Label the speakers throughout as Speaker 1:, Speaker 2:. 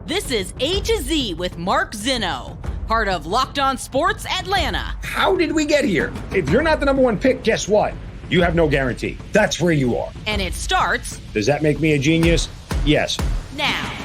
Speaker 1: This is A to Z with Mark Zinno, part of Locked On Sports Atlanta.
Speaker 2: How did we get here? If you're not the number one pick, guess what? You have no guarantee. That's where you are.
Speaker 1: And it starts...
Speaker 2: Does that make me a genius? Yes.
Speaker 1: Now.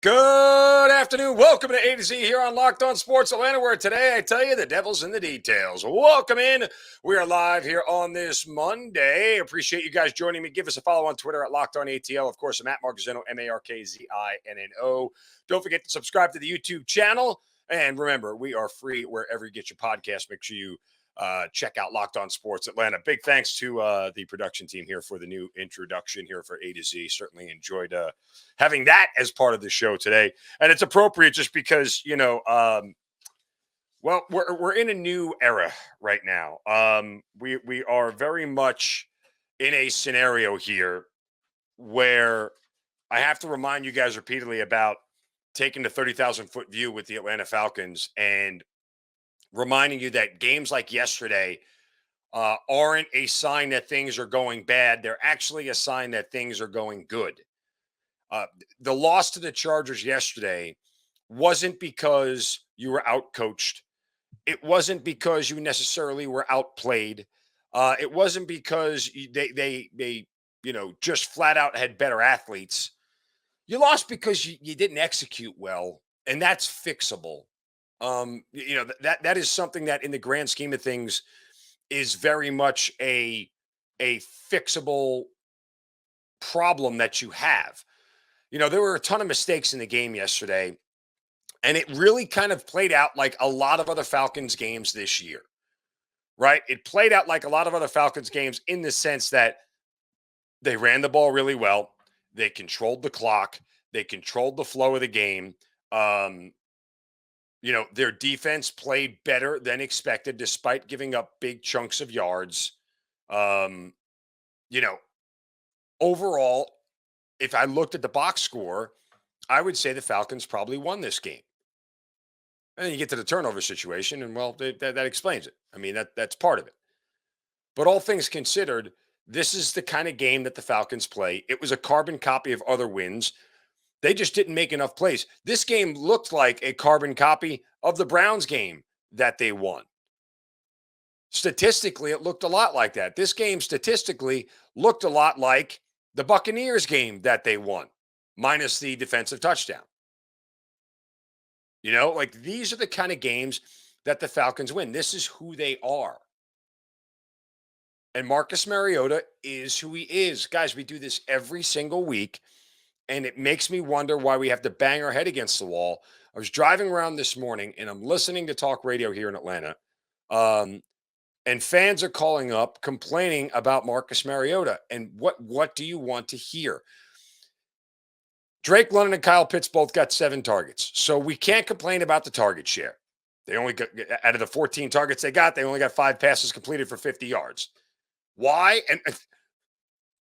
Speaker 3: Good afternoon. Welcome to A to Z here on Locked On Sports Atlanta, where today I tell you the devil's in the details. Welcome in. We are live here on this Monday. Appreciate you guys joining me. Give us a follow on Twitter at Locked On ATL. Of course, I'm at Mark Zinno, MarkZinno. Don't forget to subscribe to the YouTube channel. And remember, we are free wherever you get your podcast. Make sure you check out Locked On Sports Atlanta. Big thanks to the production team here for the new introduction here for A to Z. Certainly enjoyed having that as part of the show today. And it's appropriate just because, well, we're in a new era right now. We are very much in a scenario here where I have to remind you guys repeatedly about taking the 30,000-foot view with the Atlanta Falcons and reminding you that games like yesterday aren't a sign that things are going bad. They're actually a sign that things are going good. The loss to the Chargers yesterday wasn't because you were outcoached. It wasn't because you necessarily were outplayed. It wasn't because they just flat out had better athletes. You lost because you didn't execute well, and that's fixable. That is something that in the grand scheme of things is very much a fixable problem that you have. There were a ton of mistakes in the game yesterday, and it really kind of played out like a lot of other Falcons games this year, right? It played out like a lot of other Falcons games in the sense that they ran the ball really well. They controlled the clock. They controlled the flow of the game. Their defense played better than expected despite giving up big chunks of yards. Overall, if I looked at the box score, I would say the Falcons probably won this game. And then you get to the turnover situation, and, well, that explains it. I mean, that's part of it. But all things considered, this is the kind of game that the Falcons play. It was a carbon copy of other wins. They just didn't make enough plays. This game looked like a carbon copy of the Browns game that they won. Statistically, it looked a lot like that. This game statistically looked a lot like the Buccaneers game that they won, minus the defensive touchdown. These are the kind of games that the Falcons win. This is who they are. And Marcus Mariota is who he is. Guys, we do this every single week. And it makes me wonder why we have to bang our head against the wall. I was driving around this morning, and I'm listening to talk radio here in Atlanta. And fans are calling up complaining about Marcus Mariota. And what do you want to hear? Drake London and Kyle Pitts both got 7 targets. So we can't complain about the target share. They only got, out of the 14 targets they got, they only got 5 passes completed for 50 yards. Why? And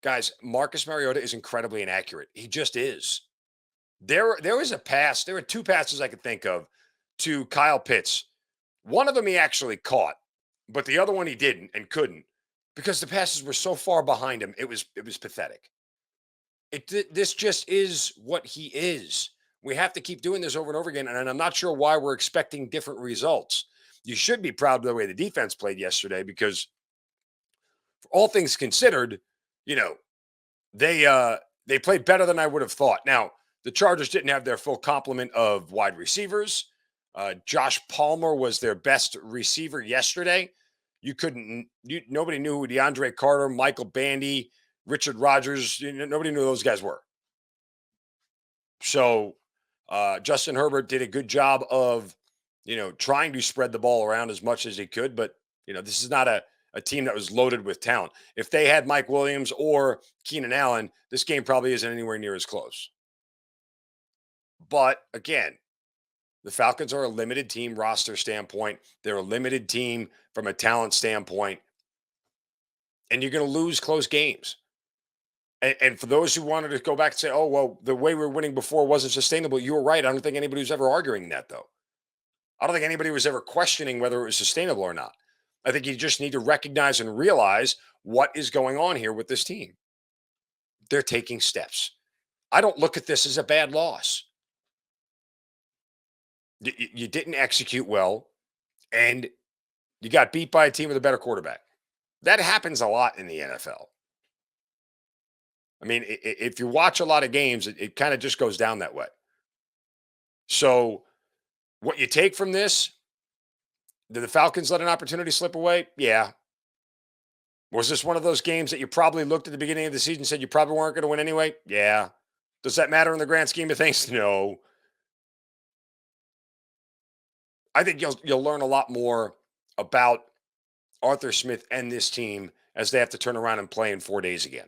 Speaker 3: guys, Marcus Mariota is incredibly inaccurate. He just is. There was a pass. There were 2 passes I could think of to Kyle Pitts. One of them he actually caught, but the other one he didn't and couldn't because the passes were so far behind him. It was pathetic. This just is what he is. We have to keep doing this over and over again, and I'm not sure why we're expecting different results. You should be proud of the way the defense played yesterday because, for all things considered, they played better than I would have thought. Now, the Chargers didn't have their full complement of wide receivers. Josh Palmer was their best receiver yesterday. Nobody knew who DeAndre Carter, Michael Bandy, Richard Rodgers, nobody knew who those guys were. So Justin Herbert did a good job of, trying to spread the ball around as much as he could. But, this is not a team that was loaded with talent. If they had Mike Williams or Keenan Allen, this game probably isn't anywhere near as close. But again, the Falcons are a limited team roster standpoint. They're a limited team from a talent standpoint. And you're going to lose close games. And for those who wanted to go back and say, oh, well, the way we were winning before wasn't sustainable, you were right. I don't think anybody was ever arguing that, though. I don't think anybody was ever questioning whether it was sustainable or not. I think you just need to recognize and realize what is going on here with this team. They're taking steps. I don't look at this as a bad loss. You didn't execute well, and you got beat by a team with a better quarterback. That happens a lot in the NFL. I mean, if you watch a lot of games, it kind of just goes down that way. So, what you take from this, did the Falcons let an opportunity slip away? Yeah. Was this one of those games that you probably looked at the beginning of the season and said you probably weren't going to win anyway? Yeah. Does that matter in the grand scheme of things? No. I think you'll learn a lot more about Arthur Smith and this team as they have to turn around and play in 4 days again.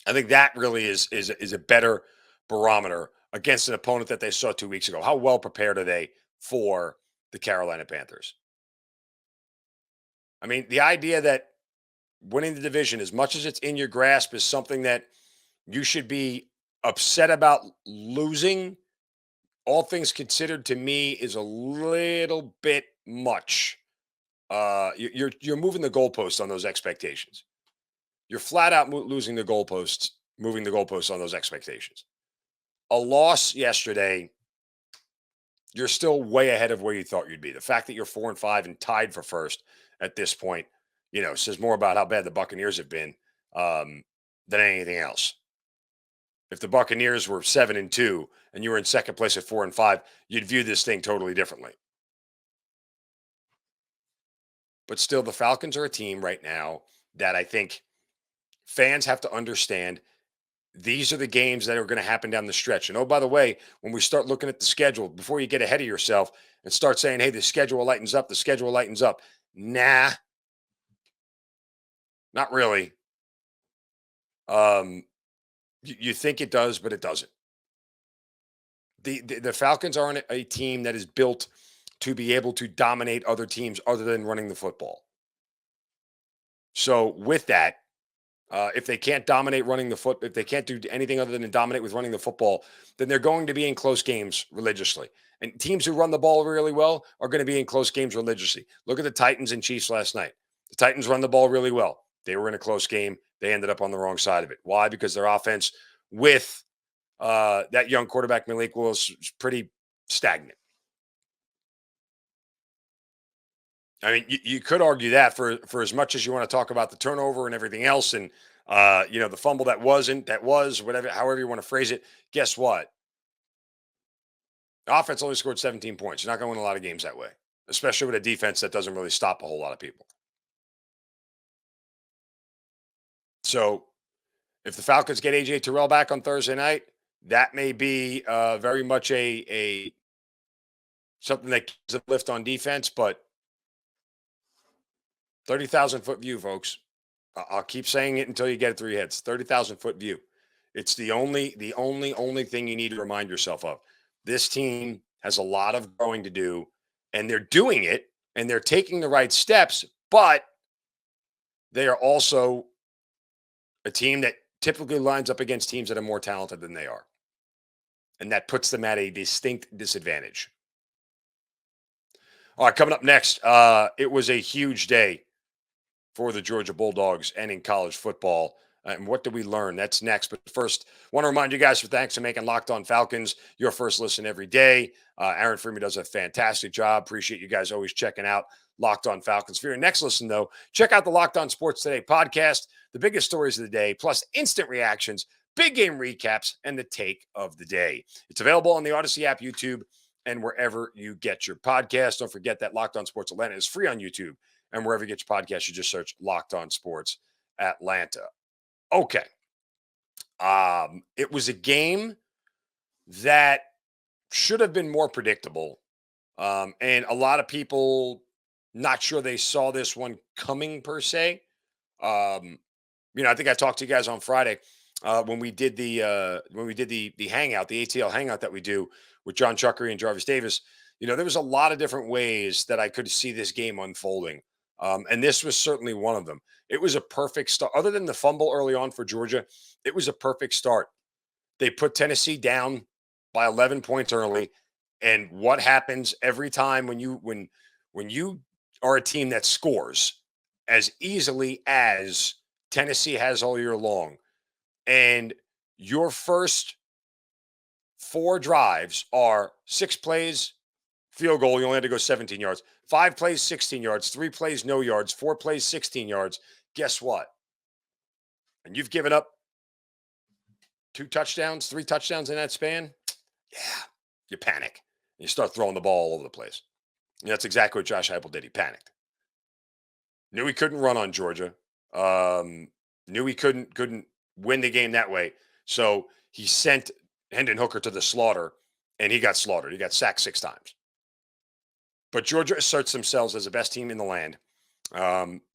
Speaker 3: I think that really is a better barometer against an opponent that they saw 2 weeks ago. How well prepared are they for the Carolina Panthers? I mean, the idea that winning the division, as much as it's in your grasp, is something that you should be upset about losing, all things considered, to me, is a little bit much. You're moving the goalposts on those expectations. You're flat out losing the goalposts, moving the goalposts on those expectations. A loss yesterday, you're still way ahead of where you thought you'd be. The fact that you're 4-5 and tied for first at this point, says more about how bad the Buccaneers have been than anything else. If the Buccaneers were 7-2 and you were in second place at 4-5, you'd view this thing totally differently. But still, the Falcons are a team right now that I think fans have to understand. These are the games that are going to happen down the stretch. And oh, by the way, when we start looking at the schedule, before you get ahead of yourself and start saying, hey, the schedule lightens up, the schedule lightens up. Nah, not really. You think it does, but it doesn't. The Falcons aren't a team that is built to be able to dominate other teams other than running the football. So with that, if they can't dominate running the foot, if they can't do anything other than dominate with running the football, then they're going to be in close games religiously. And teams who run the ball really well are going to be in close games religiously. Look at the Titans and Chiefs last night. The Titans run the ball really well. They were in a close game. They ended up on the wrong side of it. Why? Because their offense with that young quarterback, Malik Willis, is pretty stagnant. I mean, you could argue that for as much as you want to talk about the turnover and everything else, and the fumble that was, whatever, however you want to phrase it. Guess what? The offense only scored 17 points. You're not going to win a lot of games that way, especially with a defense that doesn't really stop a whole lot of people. So, if the Falcons get AJ Terrell back on Thursday night, that may be very much a something that gives a lift on defense, but 30,000-foot view, folks. I'll keep saying it until you get it through your heads. 30,000-foot view. It's the only thing you need to remind yourself of. This team has a lot of growing to do, and they're doing it, and they're taking the right steps, but they are also a team that typically lines up against teams that are more talented than they are. And that puts them at a distinct disadvantage. All right, coming up next, it was a huge day for the Georgia Bulldogs and in college football. And what did we learn? That's next. But first, want to remind you guys thanks for making Locked On Falcons your first listen every day. Aaron Freeman does a fantastic job. Appreciate you guys always checking out Locked On Falcons. For your next listen, though, check out the Locked On Sports Today podcast, the biggest stories of the day, plus instant reactions, big game recaps, and the take of the day. It's available on the Odyssey app, YouTube, and wherever you get your podcast. Don't forget that Locked On Sports Atlanta is free on YouTube, and wherever you get your podcast, you just search Locked On Sports Atlanta. Okay. It was a game that should have been more predictable. And a lot of people not sure they saw this one coming per se. I think I talked to you guys on Friday when we did the hangout, the ATL hangout that we do with John Chuckery and Jarvis Davis. There was a lot of different ways that I could see this game unfolding. And this was certainly one of them. It was a perfect start. Other than the fumble early on for Georgia, it was a perfect start. They put Tennessee down by 11 points early. And what happens every time when you are a team that scores as easily as Tennessee has all year long. And your first 4 drives are 6 plays, field goal. You only had to go 17 yards. 5 plays, 16 yards. 3 plays, no yards. 4 plays, 16 yards. Guess what? And you've given up 2 touchdowns, 3 touchdowns in that span. Yeah, you panic. You start throwing the ball all over the place. And that's exactly what Josh Heupel did. He panicked. Knew he couldn't run on Georgia. Knew he couldn't win the game that way. So he sent Hendon Hooker to the slaughter, and he got slaughtered. He got sacked 6 times. But Georgia asserts themselves as the best team in the land.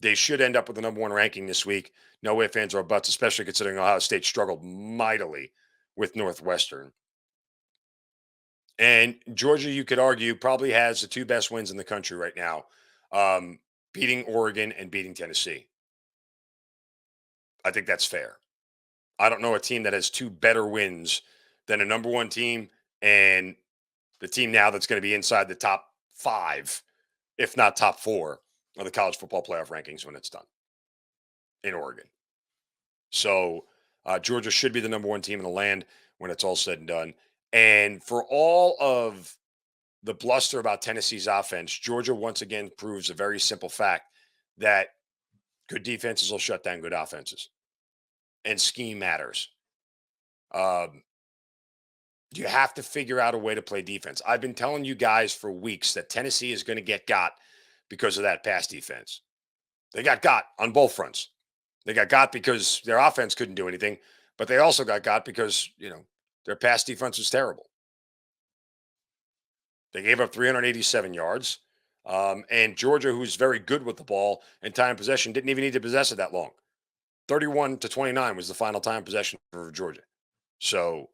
Speaker 3: They should end up with the number 1 ranking this week. No ifs, ands, or buts, especially considering Ohio State struggled mightily with Northwestern. And Georgia, you could argue, probably has the 2 best wins in the country right now, beating Oregon and beating Tennessee. I think that's fair. I don't know a team that has 2 better wins than a number 1 team and the team now that's going to be inside the top 5, if not top 4, of the college football playoff rankings when it's done in Oregon. So Georgia should be the number 1 team in the land when it's all said and done. And for all of the bluster about Tennessee's offense, Georgia once again proves a very simple fact that good defenses will shut down good offenses. And scheme matters. You have to figure out a way to play defense. I've been telling you guys for weeks that Tennessee is going to get got because of that pass defense. They got on both fronts. They got because their offense couldn't do anything, but they also got because, their pass defense was terrible. They gave up 387 yards. And Georgia, who's very good with the ball and time possession, didn't even need to possess it that long. 31-29 was the final time possession for Georgia. So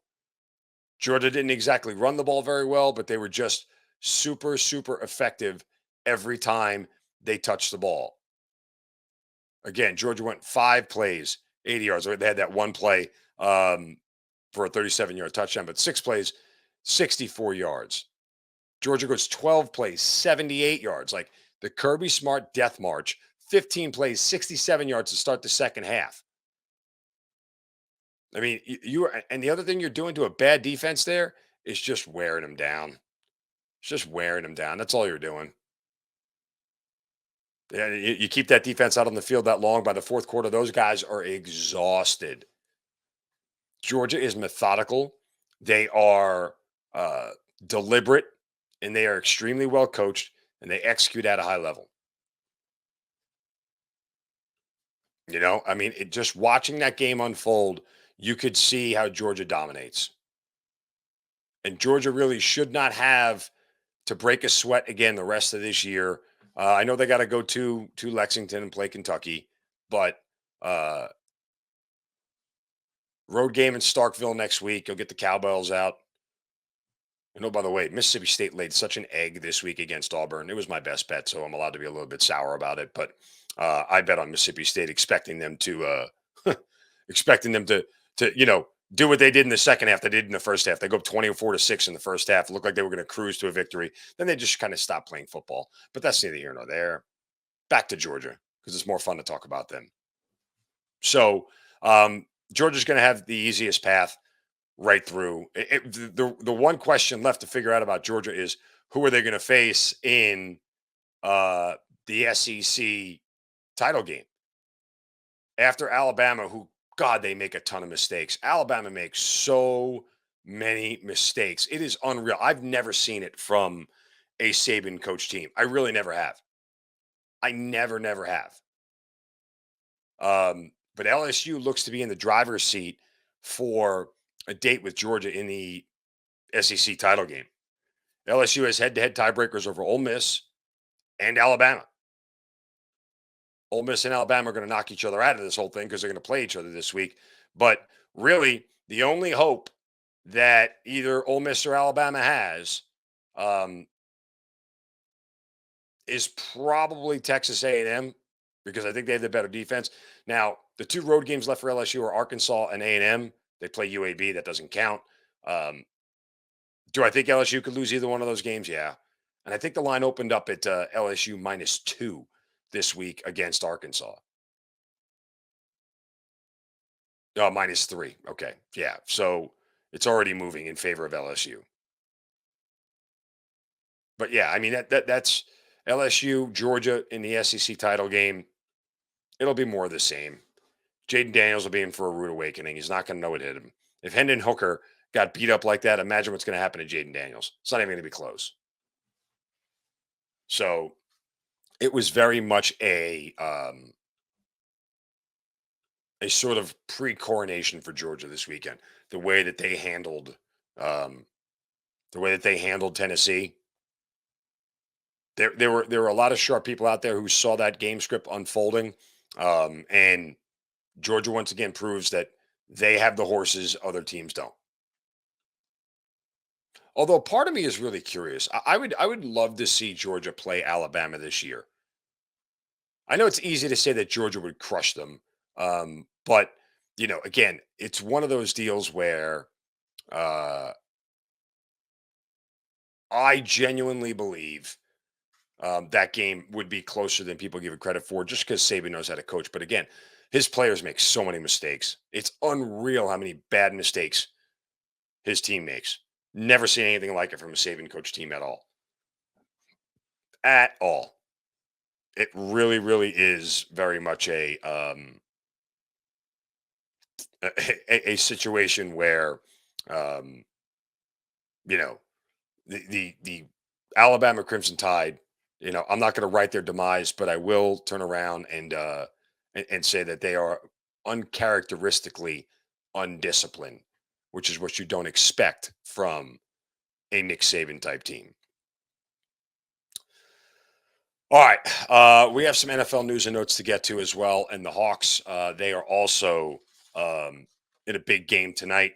Speaker 3: Georgia didn't exactly run the ball very well, but they were just super, super effective every time they touched the ball. Again, Georgia went 5 plays, 80 yards. They had that 1 play for a 37-yard touchdown, but 6 plays, 64 yards. Georgia goes 12 plays, 78 yards. Like the Kirby Smart death march, 15 plays, 67 yards to start the second half. I mean, and the other thing you're doing to a bad defense there is just wearing them down. It's just wearing them down. That's all you're doing. Yeah, you keep that defense out on the field that long. By the 4th quarter, those guys are exhausted. Georgia is methodical. They are deliberate, and they are extremely well coached, and they execute at a high level. Just watching that game unfold, you could see how Georgia dominates. And Georgia really should not have to break a sweat again the rest of this year. I know they got to go to Lexington and play Kentucky, but road game in Starkville next week. You'll get the cowbells out. By the way, Mississippi State laid such an egg this week against Auburn. It was my best bet, so I'm allowed to be a little bit sour about it. But I bet on Mississippi State, expecting them to do what they did in the second half. They did in the first half. They go up 24-6 in the first half. It looked like they were going to cruise to a victory. Then they just kind of stopped playing football. But that's neither here nor there. Back to Georgia, because it's more fun to talk about them. So Georgia's going to have the easiest path right through. The one question left to figure out about Georgia is who are they going to face in the SEC title game after Alabama, who, God, they make a ton of mistakes. Alabama makes so many mistakes. It is unreal. I've never seen it from a Saban coach team. I really never have. I never have. But LSU looks to be in the driver's seat for a date with Georgia in the SEC title game. LSU has head-to-head tiebreakers over Ole Miss and Alabama. Ole Miss and Alabama are going to knock each other out of this whole thing because they're going to play each other this week. But really, the only hope that either Ole Miss or Alabama has is probably Texas A&M, because I think they have the better defense. Now, the 2 road games left for LSU are Arkansas and A&M. They play UAB. That doesn't count. Do I think LSU could lose either one of those games? Yeah. And I think the line opened up at LSU -2 this week against Arkansas. Oh, -3. Okay. Yeah. So it's already moving in favor of LSU. But yeah, I mean that's LSU, Georgia in the SEC title game. It'll be more of the same. Jaden Daniels will be in for a rude awakening. He's not going to know what hit him. If Hendon Hooker got beat up like that, imagine what's going to happen to Jaden Daniels. It's not even going to be close. So it was very much a sort of pre-coronation for Georgia this weekend. The way that they handled um, Tennessee. There were a lot of sharp people out there who saw that game script unfolding, and Georgia once again proves that they have the horses other teams don't. Although part of me is really curious. I would love to see Georgia play Alabama this year. I know it's easy to say that Georgia would crush them, but again, it's one of those deals where uh, I genuinely believe that game would be closer than people give it credit for, just because Saban knows how to coach. But again, his players make so many mistakes. It's unreal how many bad mistakes his team makes. Never seen anything like it from a Saban coach team at all. At all. It really, really is very much a situation where um, you know the Alabama Crimson Tide. I'm not going to write their demise, but I will turn around and say that they are uncharacteristically undisciplined, which is what you don't expect from a Nick Saban type team. All right, we have some NFL news and notes to get to as well, and the Hawks. They are also in a big game tonight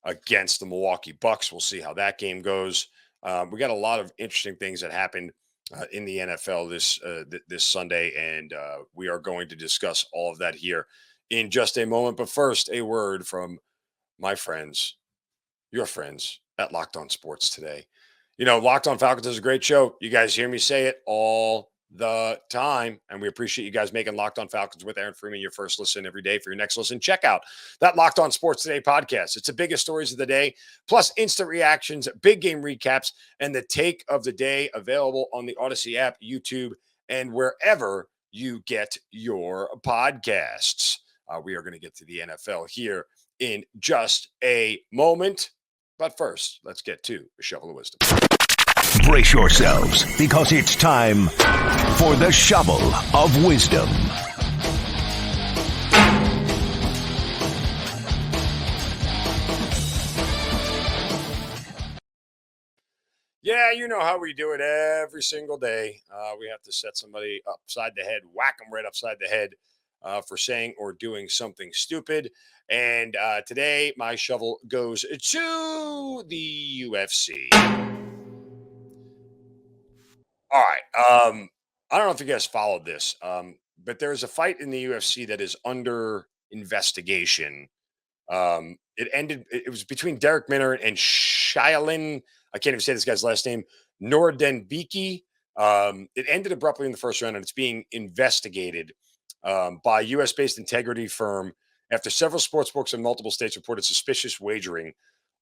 Speaker 3: against the Milwaukee Bucks. We'll see how that game goes. We got a lot of interesting things that happened in the NFL this Sunday, and we are going to discuss all of that here in just a moment. But first, a word from my friends, your friends at Locked On Sports today. Locked On Falcons is a great show. You guys hear me say it all the time, and we appreciate you guys making Locked On Falcons with Aaron Freeman your first listen every day. For your next listen, check out that Locked On Sports Today podcast. It's the biggest stories of the day, plus instant reactions, big game recaps, and the take of the day, available on the Odyssey app, YouTube, and wherever you get your podcasts. We are going to get to the NFL here in just a moment. But first, let's get to a shovel of wisdom.
Speaker 4: Brace yourselves, because it's time for the shovel of wisdom.
Speaker 3: Yeah, you know how we do it every single day. We have to set somebody upside the head, whack them right upside the head for saying or doing something stupid. And today, my shovel goes to the UFC. All right. I don't know if you guys followed this, but there's a fight in the UFC that is under investigation. It ended. It was between Derek Minner and Shailin. I can't even say this guy's last name. Nordenbiki. It ended abruptly in the first round, and it's being investigated by U.S.-based integrity firm after several sports books in multiple states reported suspicious wagering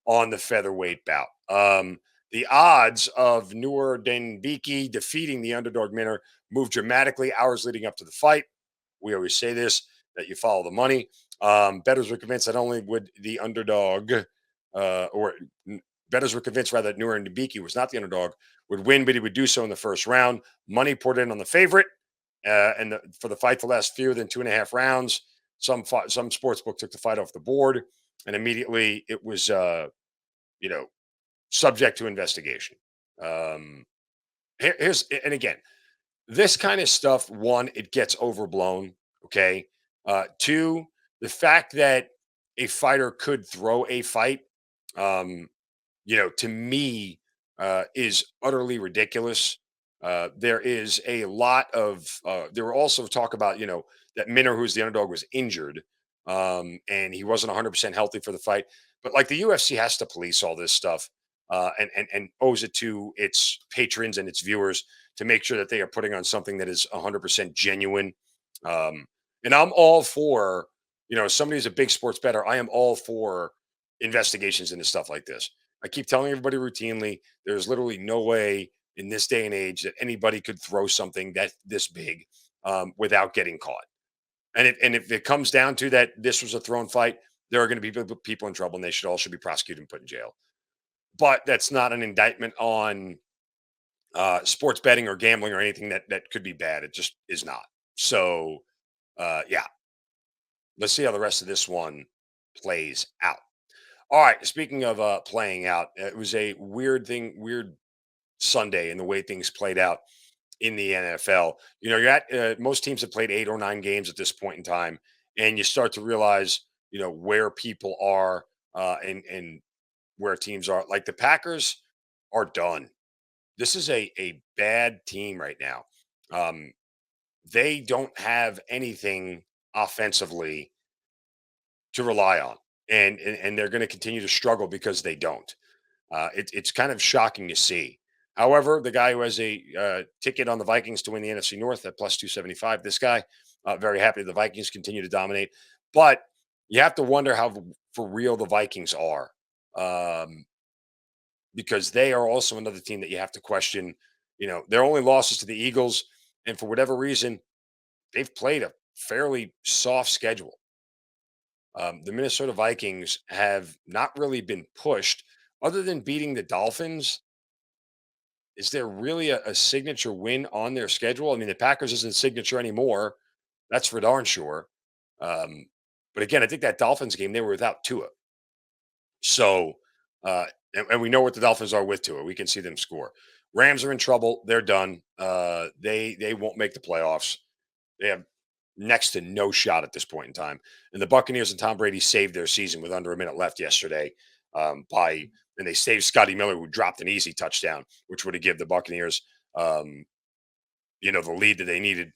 Speaker 3: on the featherweight bout. The odds of Denbiki defeating the underdog Minner moved dramatically hours leading up to the fight. We always say this, that you follow the money. Bettors were convinced not only would the underdog, bettors were convinced rather that Denbiki was not the underdog, would win, but he would do so in the first round. Money poured in on the favorite, for the fight to last fewer than 2.5 rounds. Some sportsbook took the fight off the board, and immediately it was, subject to investigation. And again, this kind of stuff, one, it gets overblown. Okay. Two, the fact that a fighter could throw a fight, to me, is utterly ridiculous. There is a lot of, there were also talk about, that Minner, who's the underdog, was injured, and he wasn't 100% healthy for the fight. But like the UFC has to police all this stuff. and owes it to its patrons and its viewers to make sure that they are putting on something that is 100% genuine. Um, and I'm all for, somebody who's a big sports bettor. I am all for investigations into stuff like this. I keep telling everybody routinely, there's literally no way in this day and age that anybody could throw something that this big without getting caught. And if it comes down to that, this was a thrown fight, there are going to be people in trouble, and they should be prosecuted and put in jail. But that's not an indictment on sports betting or gambling or anything that could be bad. It just is not. So, yeah, let's see how the rest of this one plays out. All right. Speaking of playing out, it was a weird Sunday in the way things played out in the NFL. You're at most teams have played 8 or 9 games at this point in time, and you start to realize, where people are and where teams are. Like the Packers are done. This is a bad team right now. Um, they don't have anything offensively to rely on, and they're going to continue to struggle because they don't. It's kind of shocking to see. However, the guy who has a ticket on the Vikings to win the NFC North at plus 275, this guy, very happy the Vikings continue to dominate. But you have to wonder how for real the Vikings are, because they are also another team that you have to question. Their only losses to the Eagles, and for whatever reason, they've played a fairly soft schedule. The Minnesota Vikings have not really been pushed other than beating the Dolphins. Is there really a signature win on their schedule? I mean, the Packers isn't signature anymore. That's for darn sure. Um, but again, I think that Dolphins game, they were without Tua. So, and we know what the Dolphins are with Tua. We can see them score. Rams are in trouble. They're done. They won't make the playoffs. They have next to no shot at this point in time. And the Buccaneers and Tom Brady saved their season with under a minute left yesterday and they saved Scotty Miller, who dropped an easy touchdown, which would have given the Buccaneers, the lead that they needed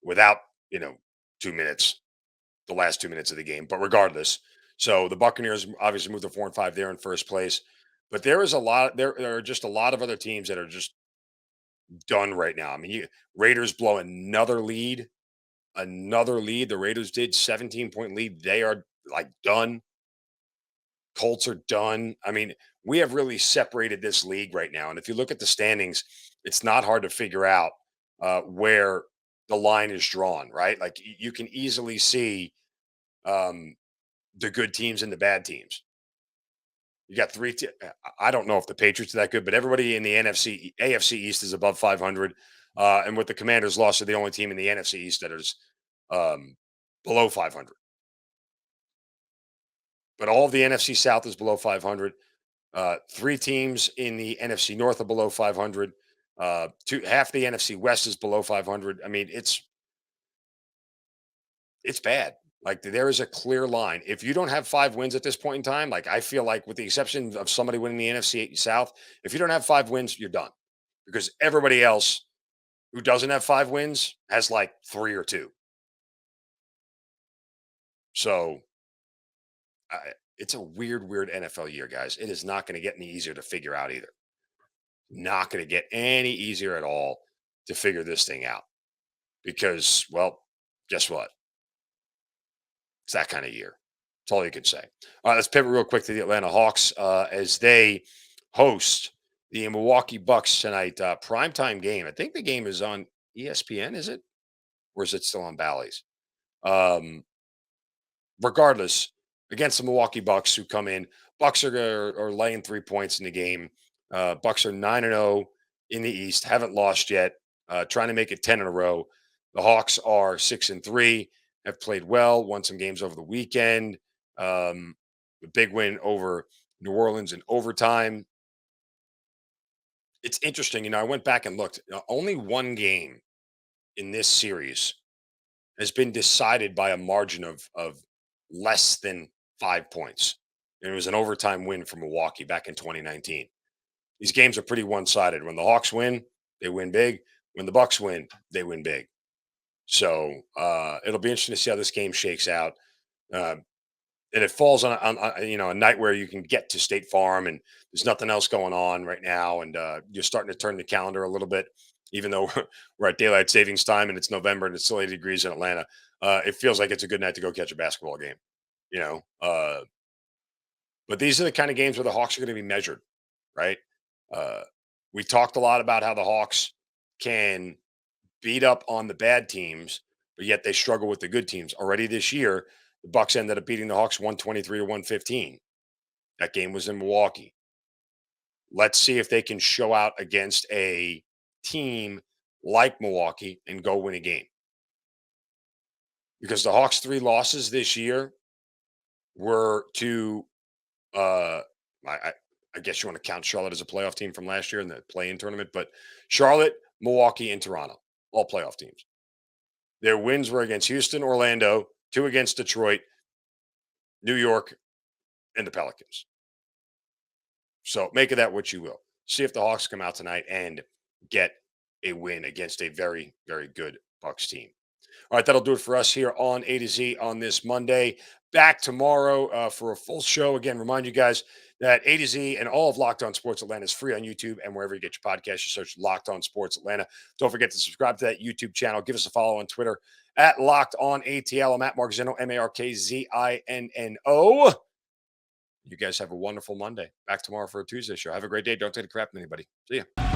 Speaker 3: without, 2 minutes, the last 2 minutes of the game. But regardless, so the Buccaneers obviously moved to 4-5. They're in first place. But there are just a lot of other teams that are just done right now. I mean, Raiders blow another lead. The Raiders did 17-point lead. They are like done. Colts are done. I mean, we have really separated this league right now. And if you look at the standings, it's not hard to figure out where the line is drawn, right? Like you can easily see um, the good teams and the bad teams. You got I don't know if the Patriots are that good, but everybody in the AFC East is above 500. And with the Commanders lost, they're the only team in the NFC East that is um, below 500. But all of the NFC South is below 500. 3 teams in the NFC North are below 500. Half the NFC West is below 500. I mean, it's bad. Like there is a clear line. If you don't have 5 wins at this point in time, like I feel like with the exception of somebody winning the NFC South, if you don't have 5 wins, you're done. Because everybody else who doesn't have 5 wins has like 3 or 2. So it's a weird NFL year, guys. It is not going to get any easier to figure out either. Not going to get any easier at all to figure this thing out because, well, guess what? It's that kind of year. That's all you can say. All right, let's pivot real quick to the Atlanta Hawks as they host the Milwaukee Bucks tonight. Primetime game. I think the game is on ESPN, is it? Or is it still on Bally's? Regardless, against the Milwaukee Bucks who come in, Bucks are laying 3 points in the game. Bucks are 9-0 in the East, haven't lost yet, trying to make it 10 in a row. The Hawks are 6-3, have played well, won some games over the weekend. A big win over New Orleans in overtime. It's interesting, I went back and looked. Only one game in this series has been decided by a margin of less than 5 points. And it was an overtime win for Milwaukee back in 2019. These games are pretty one-sided. When the Hawks win, they win big. When the Bucks win, they win big. So it'll be interesting to see how this game shakes out. and it falls on a night where you can get to State Farm and there's nothing else going on right now, and you're starting to turn the calendar a little bit, even though we're at daylight savings time and it's November and it's still 80 degrees in Atlanta. It feels like it's a good night to go catch a basketball game, you know. But these are the kind of games where the Hawks are going to be measured, right? Uh, we talked a lot about how the Hawks can beat up on the bad teams, but yet they struggle with the good teams. Already this year, the Bucks ended up beating the Hawks 123 to 115. That game was in Milwaukee. Let's see if they can show out against a team like Milwaukee and go win a game. Because the Hawks' 3 losses this year were to I guess you want to count Charlotte as a playoff team from last year in the play-in tournament, but Charlotte, Milwaukee, and Toronto, all playoff teams. Their wins were against Houston, Orlando, 2 against Detroit, New York, and the Pelicans. So make of that what you will. See if the Hawks come out tonight and get a win against a very, very good Bucks team. All right, that'll do it for us here on A to Z on this Monday. Back tomorrow for a full show. Again, remind you guys that A to Z and all of Locked On Sports Atlanta is free on YouTube and wherever you get your podcast. You search Locked On Sports Atlanta. Don't forget to subscribe to that YouTube channel. Give us a follow on Twitter at Locked On ATL. I'm at Mark Zinno, MarkZinno. You guys have a wonderful Monday. Back tomorrow for a Tuesday show. Have a great day. Don't take a crap from anybody. See ya.